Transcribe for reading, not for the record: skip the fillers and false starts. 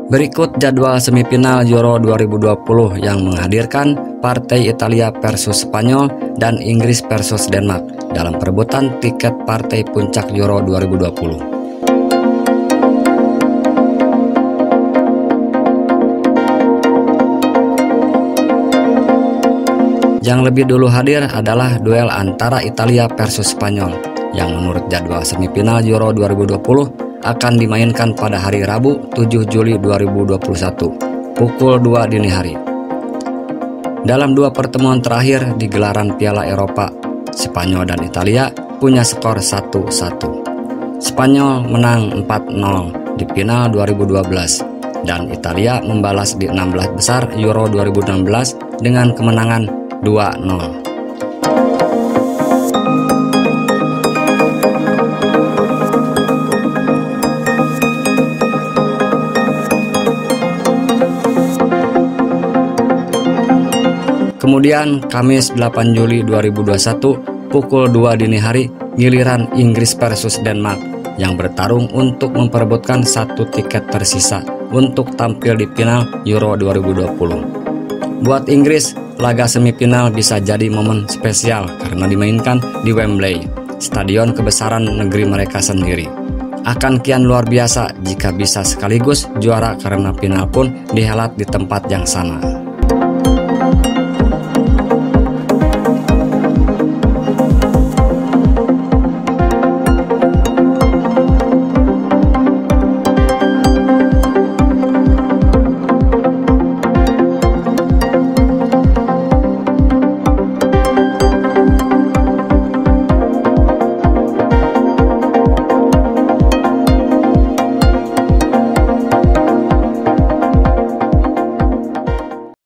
Berikut jadwal semifinal Euro 2020 yang menghadirkan partai Italia versus Spanyol dan Inggris versus Denmark dalam perebutan tiket partai puncak Euro 2020. Yang lebih dulu hadir adalah duel antara Italia versus Spanyol yang menurut jadwal semifinal Euro 2020 akan dimainkan pada hari Rabu 7 Juli 2021 pukul 2 dini hari. Dalam dua pertemuan terakhir di gelaran Piala Eropa, Spanyol dan Italia punya skor 1-1. Spanyol menang 4-0 di final 2012 dan Italia membalas di 16 besar Euro 2016 dengan kemenangan 2-0. Kemudian Kamis 8 Juli 2021 pukul 2 dini hari giliran Inggris versus Denmark yang bertarung untuk memperebutkan satu tiket tersisa untuk tampil di final Euro 2020. Buat Inggris, laga semifinal bisa jadi momen spesial karena dimainkan di Wembley, stadion kebesaran negeri mereka sendiri. Akan kian luar biasa jika bisa sekaligus juara karena final pun dihelat di tempat yang sama.